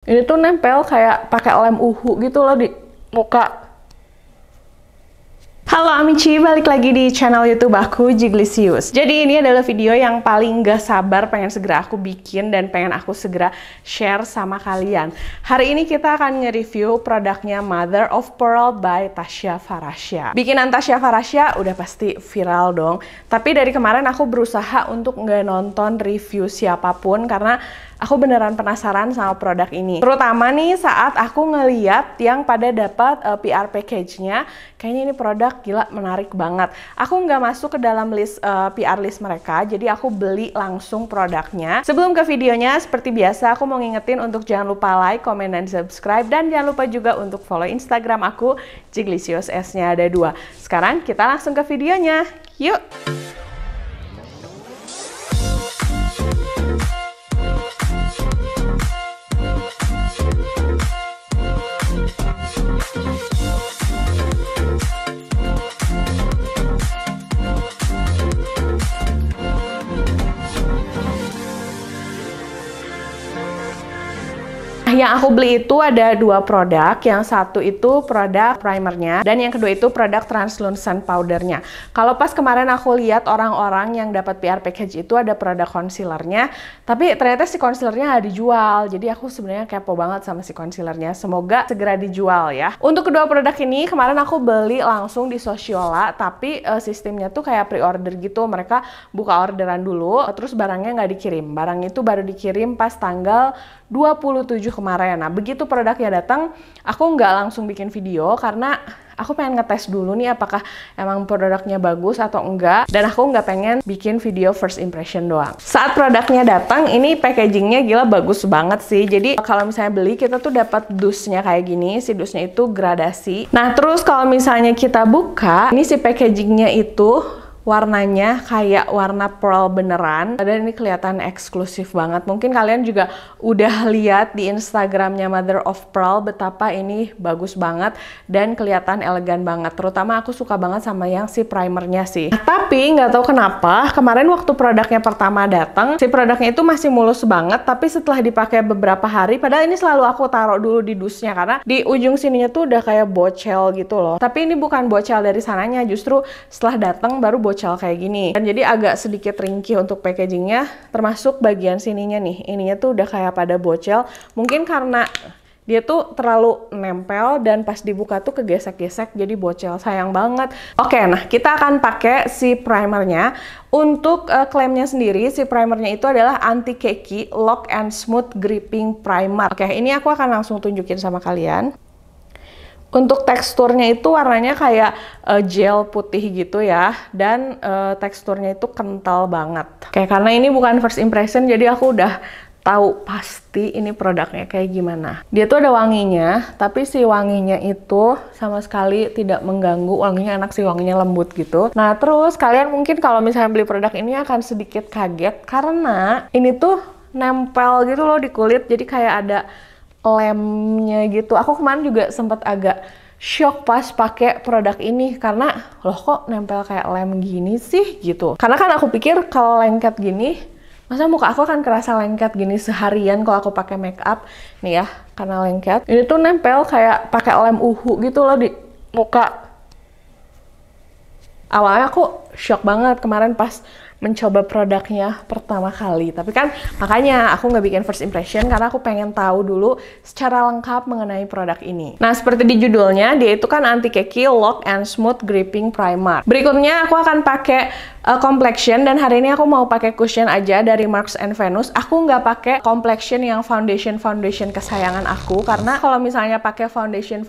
Ini tuh nempel kayak pakai lem uhu gitu loh di muka. Halo Amici, balik lagi di channel YouTube aku, Jiglisius. Jadi ini adalah video yang paling gak sabar pengen segera aku bikin dan pengen aku segera share sama kalian. Hari ini kita akan nge-review produknya Mother of Pearl by Tasya Farahsya. Bikinan Tasya Farahsya udah pasti viral dong. Tapi dari kemarin aku berusaha untuk nggak nonton review siapapun karena aku beneran penasaran sama produk ini. Terutama nih saat aku ngeliat yang pada dapat PR package-nya, kayaknya ini produk gila menarik banget. Aku nggak masuk ke dalam list PR list mereka, jadi aku beli langsung produknya. Sebelum ke videonya, seperti biasa aku mau ngingetin untuk jangan lupa like, comment, dan subscribe. Dan jangan lupa juga untuk follow Instagram aku, Jiglisius, S-nya ada 2. Sekarang kita langsung ke videonya. Yuk! Yang aku beli itu ada 2 produk, yang satu itu produk primernya dan yang kedua itu produk translucent powdernya. Kalau pas kemarin aku lihat orang-orang yang dapat PR package itu ada produk concealernya, tapi ternyata si concealernya nggak dijual. Jadi aku sebenarnya kepo banget sama si concealernya. Semoga segera dijual ya. Untuk kedua produk ini kemarin aku beli langsung di Sociola, tapi sistemnya tuh kayak pre-order gitu. Mereka buka orderan dulu, terus barangnya nggak dikirim. Barang itu baru dikirim pas tanggal 27 kemarin. Nah, begitu produknya datang, aku nggak langsung bikin video karena aku pengen ngetes dulu nih apakah emang produknya bagus atau enggak. Dan aku nggak pengen bikin video first impression doang. Saat produknya datang, ini packagingnya gila bagus banget sih. Jadi kalau misalnya beli, kita tuh dapat dusnya kayak gini. Si dusnya itu gradasi. Nah, terus kalau misalnya kita buka, ini si packagingnya itu warnanya kayak warna pearl beneran dan ini kelihatan eksklusif banget. Mungkin kalian juga udah lihat di Instagramnya Mother of Pearl betapa ini bagus banget dan kelihatan elegan banget. Terutama aku suka banget sama yang si primernya sih. Tapi nggak tahu kenapa kemarin waktu produknya pertama datang, si produknya itu masih mulus banget. Tapi setelah dipakai beberapa hari, padahal ini selalu aku taruh dulu di dusnya karena di ujung sininya tuh udah kayak bocel gitu loh. Tapi ini bukan bocel dari sananya, justru setelah datang baru bocel kayak gini. Dan jadi agak sedikit ringkih untuk packagingnya, termasuk bagian sininya nih. Ininya tuh udah kayak pada bocel. Mungkin karena dia tuh terlalu nempel dan pas dibuka tuh kegesek-gesek jadi bocel. Sayang banget. Oke, nah kita akan pakai si primernya. Untuk klaimnya sendiri, si primernya itu adalah anti-cakey lock and smooth gripping primer. Oke, ini aku akan langsung tunjukin sama kalian. Untuk teksturnya itu warnanya kayak gel putih gitu ya, dan teksturnya itu kental banget. Kayak karena ini bukan first impression, jadi aku udah tahu pasti ini produknya kayak gimana. Dia tuh ada wanginya, tapi si wanginya itu sama sekali tidak mengganggu. Wanginya enak sih, wanginya lembut gitu. Nah terus kalian mungkin kalau misalnya beli produk ini akan sedikit kaget karena ini tuh nempel gitu loh di kulit, jadi kayak ada lemnya gitu. Aku kemarin juga sempat agak shock pas pakai produk ini karena loh kok nempel kayak lem gini sih gitu. Karena kan aku pikir kalau lengket gini, masa muka aku akan kerasa lengket gini seharian kalau aku pakai make up. Nih ya, karena lengket. Ini tuh nempel kayak pakai lem uhu gitu loh di muka. Awalnya aku shock banget kemarin pas mencoba produknya pertama kali. Tapi kan makanya aku nggak bikin first impression karena aku pengen tahu dulu secara lengkap mengenai produk ini. Nah, seperti di judulnya, dia itu kan anti-cakey lock and smooth gripping primer. Berikutnya aku akan pakai complexion dan hari ini aku mau pakai cushion aja dari Marks and Venus. Aku nggak pakai complexion yang foundation kesayangan aku karena kalau misalnya pakai foundation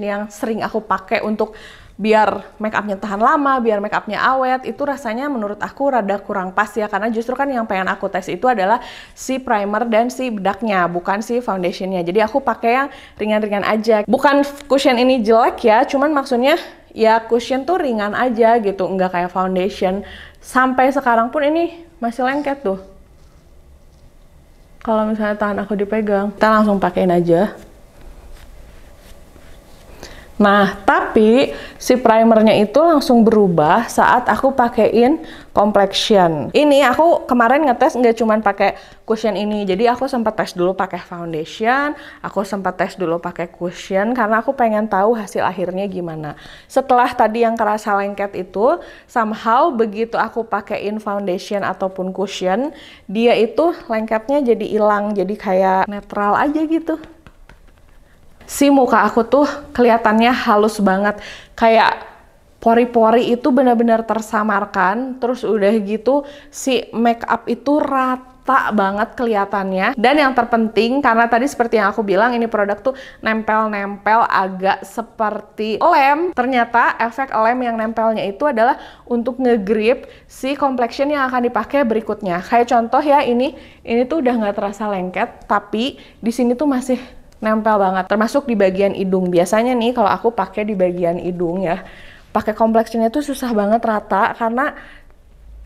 yang sering aku pakai untuk biar make upnya tahan lama, biar make upnya awet, itu rasanya menurut aku rada kurang pas ya, karena justru kan yang pengen aku tes itu adalah si primer dan si bedaknya, bukan si foundationnya. Jadi aku pakai yang ringan-ringan aja. Bukan cushion ini jelek ya, cuman maksudnya ya cushion tuh ringan aja gitu, nggak kayak foundation. Sampai sekarang pun ini masih lengket tuh. Kalau misalnya tangan aku dipegang, kita langsung pakein aja. Nah, tapi si primernya itu langsung berubah saat aku pakein complexion. Ini aku kemarin ngetes nggak cuman pakai cushion ini, jadi aku sempat tes dulu pakai foundation, aku sempat tes dulu pakai cushion karena aku pengen tahu hasil akhirnya gimana. Setelah tadi yang kerasa lengket itu, somehow begitu aku pakein foundation ataupun cushion, dia itu lengketnya jadi hilang, jadi kayak netral aja gitu. Si muka aku tuh kelihatannya halus banget, kayak pori-pori itu benar-benar tersamarkan, terus udah gitu si make up itu rata banget kelihatannya. Dan yang terpenting, karena tadi seperti yang aku bilang ini produk tuh nempel-nempel agak seperti lem, ternyata efek lem yang nempelnya itu adalah untuk nge-grip si complexion yang akan dipakai berikutnya. Kayak contoh ya, ini tuh udah nggak terasa lengket, tapi di sini tuh masih nempel banget, termasuk di bagian hidung. Biasanya nih kalau aku pakai di bagian hidung ya, pakai complexionnya tuh susah banget rata karena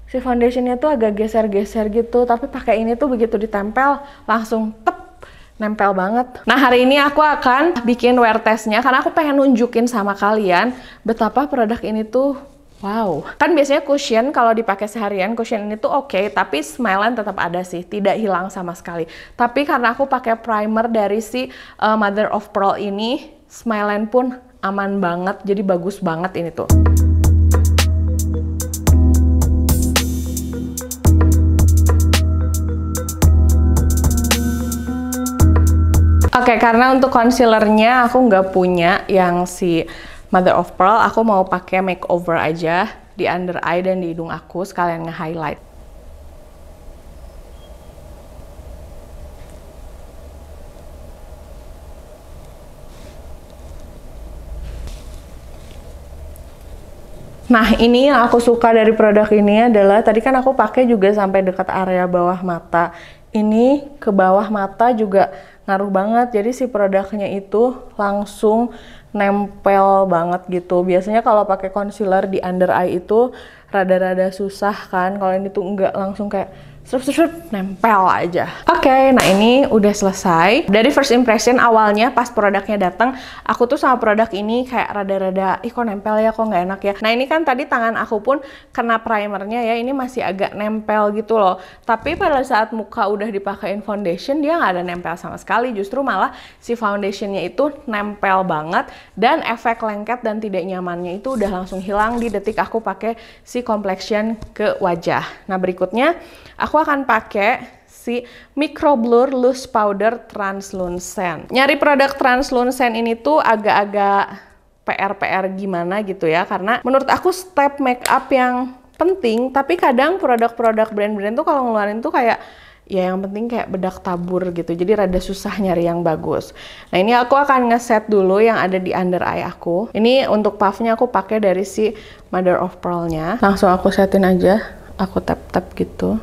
si foundationnya tuh agak geser-geser gitu, tapi pakai ini tuh begitu ditempel langsung tep, nempel banget. Nah, hari ini aku akan bikin wear testnya karena aku pengen nunjukin sama kalian betapa produk ini tuh wow. Kan biasanya cushion kalau dipakai seharian, cushion ini tuh oke, tapi smile-an tetap ada sih, tidak hilang sama sekali. Tapi karena aku pakai primer dari si Mother of Pearl ini, smile-an pun aman banget, jadi bagus banget ini tuh. Oke, karena untuk concealernya aku nggak punya yang si Mother of Pearl, aku mau pakai makeover aja di under eye dan di hidung aku, sekalian nge-highlight. Nah, ini yang aku suka dari produk ini adalah, tadi kan aku pakai juga sampai dekat area bawah mata. Ini ke bawah mata juga ngaruh banget, jadi si produknya itu langsung nempel banget gitu. Biasanya kalau pakai concealer di under eye itu rada-rada susah kan, kalau ini tuh enggak, langsung kayak srup nempel aja. Oke, nah ini udah selesai. Dari first impression awalnya pas produknya datang, aku tuh sama produk ini kayak rada-rada, ih kok nempel ya, kok nggak enak ya. Nah ini kan tadi tangan aku pun kena primernya ya, ini masih agak nempel gitu loh. Tapi pada saat muka udah dipakein foundation, dia nggak ada nempel sama sekali. Justru malah si foundationnya itu nempel banget, dan efek lengket dan tidak nyamannya itu udah langsung hilang di detik aku pakai si complexion ke wajah. Nah berikutnya aku akan pakai si Micro Blur Loose Powder Translucent. Nyari produk translucent ini tuh agak-agak PR gimana gitu ya, karena menurut aku step make up yang penting, tapi kadang produk-produk brand-brand tuh kalau ngeluarin tuh kayak ya yang penting kayak bedak tabur gitu, jadi rada susah nyari yang bagus. Nah ini aku akan ngeset dulu yang ada di under eye aku. Ini untuk puffnya aku pakai dari si Mother of Pearl-nya. Langsung aku setin aja, aku tap-tap gitu.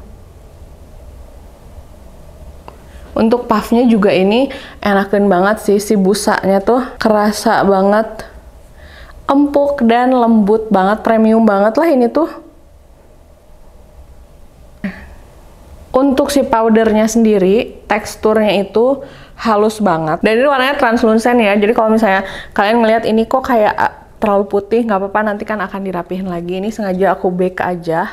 Untuk puffnya juga ini enakin banget sih, si busanya tuh kerasa banget, empuk dan lembut banget, premium banget lah ini tuh. Untuk si powdernya sendiri, teksturnya itu halus banget. Dan ini warnanya translucent ya, jadi kalau misalnya kalian ngelihat ini kok kayak terlalu putih, nggak apa-apa, nanti kan akan dirapihin lagi. Ini sengaja aku bake aja.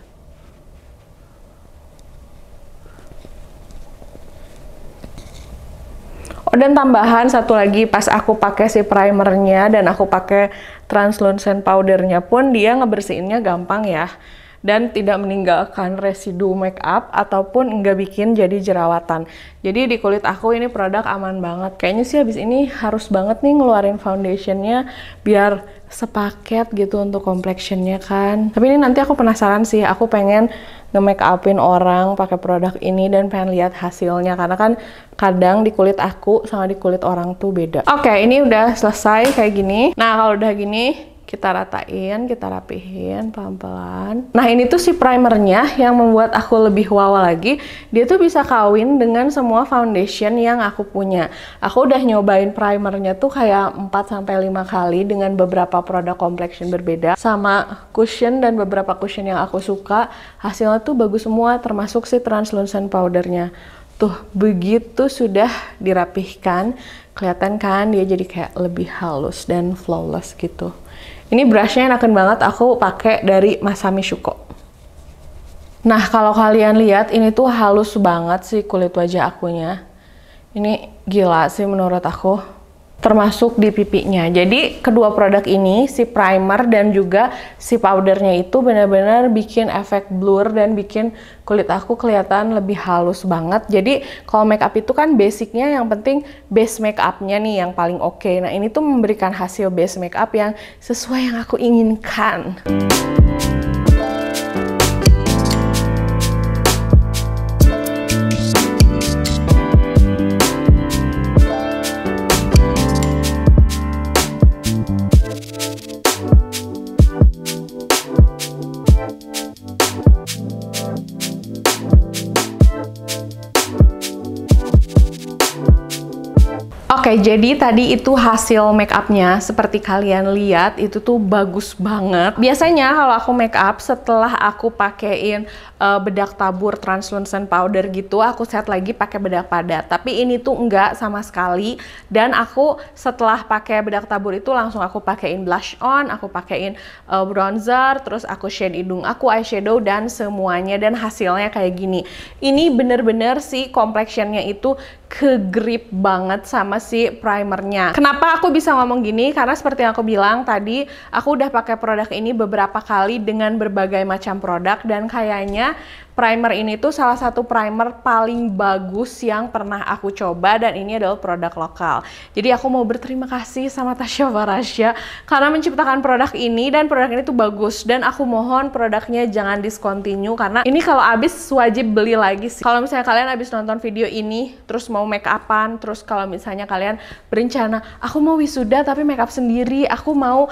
Oh, dan tambahan satu lagi, pas aku pakai si primernya dan aku pakai translucent powdernya pun dia ngebersihinnya gampang ya, dan tidak meninggalkan residu make up ataupun nggak bikin jadi jerawatan. Jadi di kulit aku ini produk aman banget. Kayaknya sih habis ini harus banget nih ngeluarin foundationnya biar sepaket gitu untuk complexionnya kan. Tapi ini nanti aku penasaran sih, aku pengen nge-make upin orang pakai produk ini dan pengen lihat hasilnya, karena kan kadang di kulit aku sama di kulit orang tuh beda. Oke, ini udah selesai kayak gini. Nah kalau udah gini, kita ratain, kita rapihin pelan-pelan. Nah ini tuh si primernya yang membuat aku lebih wow lagi. Dia tuh bisa kawin dengan semua foundation yang aku punya. Aku udah nyobain primernya tuh kayak 4-5 kali dengan beberapa produk complexion berbeda, sama cushion dan beberapa cushion yang aku suka. Hasilnya tuh bagus semua, termasuk si translucent powdernya. Tuh, begitu sudah dirapihkan, kelihatan kan dia jadi kayak lebih halus dan flawless gitu. Ini brushnya enakan banget, aku pakai dari Masami Shuko. Nah, kalau kalian lihat ini tuh halus banget sih kulit wajah akunya. Ini gila sih menurut aku. Termasuk di pipinya. Jadi kedua produk ini, si primer dan juga si powdernya itu benar-benar bikin efek blur dan bikin kulit aku kelihatan lebih halus banget. Jadi kalau makeup itu kan basicnya yang penting base makeupnya nih yang paling oke. Nah ini tuh memberikan hasil base makeup yang sesuai yang aku inginkan. Oke, jadi tadi itu hasil make upnya. Seperti kalian lihat, itu tuh bagus banget. Biasanya kalau aku make up, setelah aku pakein bedak tabur translucent powder gitu, aku set lagi pakai bedak padat. Tapi ini tuh enggak sama sekali. Dan aku setelah pakai bedak tabur itu langsung aku pakein blush on, aku pakein bronzer, terus aku shade hidung aku, eyeshadow, dan semuanya. Dan hasilnya kayak gini. Ini bener-bener sih complexionnya itu ke-grip banget sama si primernya. Kenapa aku bisa ngomong gini? Karena seperti yang aku bilang tadi, aku udah pakai produk ini beberapa kali dengan berbagai macam produk dan kayaknya primer ini tuh salah satu primer paling bagus yang pernah aku coba dan ini adalah produk lokal. Jadi aku mau berterima kasih sama Tasya Farasya karena menciptakan produk ini dan produk ini tuh bagus dan aku mohon produknya jangan discontinue karena ini kalau habis wajib beli lagi sih. Kalau misalnya kalian habis nonton video ini terus mau make upan, terus kalau misalnya kalian berencana aku mau wisuda tapi make up sendiri, aku mau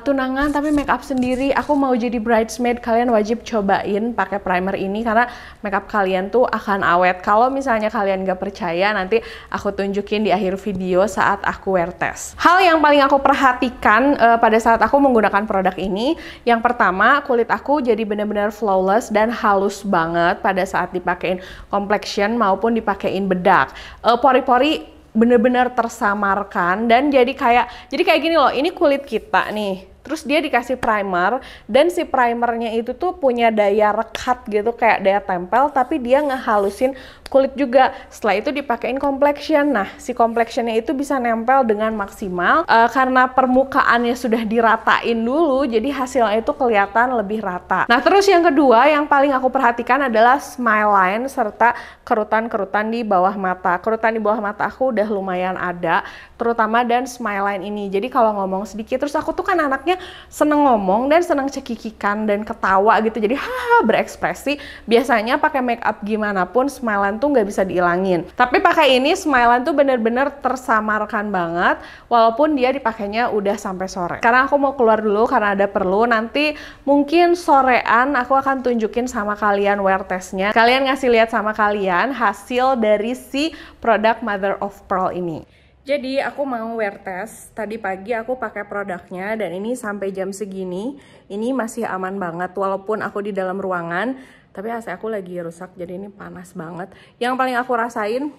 tunangan tapi make up sendiri, aku mau jadi bridesmaid, kalian wajib cobain pakai primer ini karena makeup kalian tuh akan awet. Kalau misalnya kalian gak percaya, nanti aku tunjukin di akhir video saat aku wear test. Hal yang paling aku perhatikan pada saat aku menggunakan produk ini, yang pertama kulit aku jadi benar-benar flawless dan halus banget pada saat dipakein complexion maupun dipakein bedak. Pori-pori bener-bener tersamarkan dan jadi kayak gini loh, ini kulit kita nih. Terus dia dikasih primer dan si primernya itu tuh punya daya rekat gitu, kayak daya tempel, tapi dia ngehalusin kulit juga. Setelah itu dipakein complexion. Nah, si complexionnya itu bisa nempel dengan maksimal karena permukaannya sudah diratain dulu, jadi hasilnya itu kelihatan lebih rata. Nah, terus yang kedua yang paling aku perhatikan adalah smile line serta kerutan-kerutan di bawah mata. Kerutan di bawah mata aku udah lumayan ada, terutama dan smile line ini. Jadi kalau ngomong sedikit, terus aku tuh kan anaknya seneng ngomong dan seneng cekikikan dan ketawa gitu, jadi haha berekspresi. Biasanya pakai make up gimana pun smile line tuh nggak bisa diilangin, tapi pakai ini smile line tuh bener-bener tersamarkan banget walaupun dia dipakainya udah sampai sore. Karena aku mau keluar dulu karena ada perlu, nanti mungkin sorean aku akan tunjukin sama kalian wear testnya, kalian ngasih lihat sama kalian hasil dari si produk Mother of Pearl ini. Jadi aku mau wear test, tadi pagi aku pakai produknya dan ini sampai jam segini, ini masih aman banget walaupun aku di dalam ruangan, tapi AC aku lagi rusak jadi ini panas banget. Yang paling aku rasain,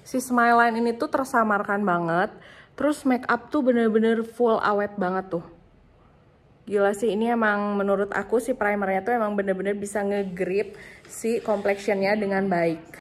si smile line ini tuh tersamarkan banget, terus make up tuh bener-bener full awet banget tuh. Gila sih, ini emang menurut aku si primernya tuh emang bener-bener bisa nge-grip si complexionnya dengan baik.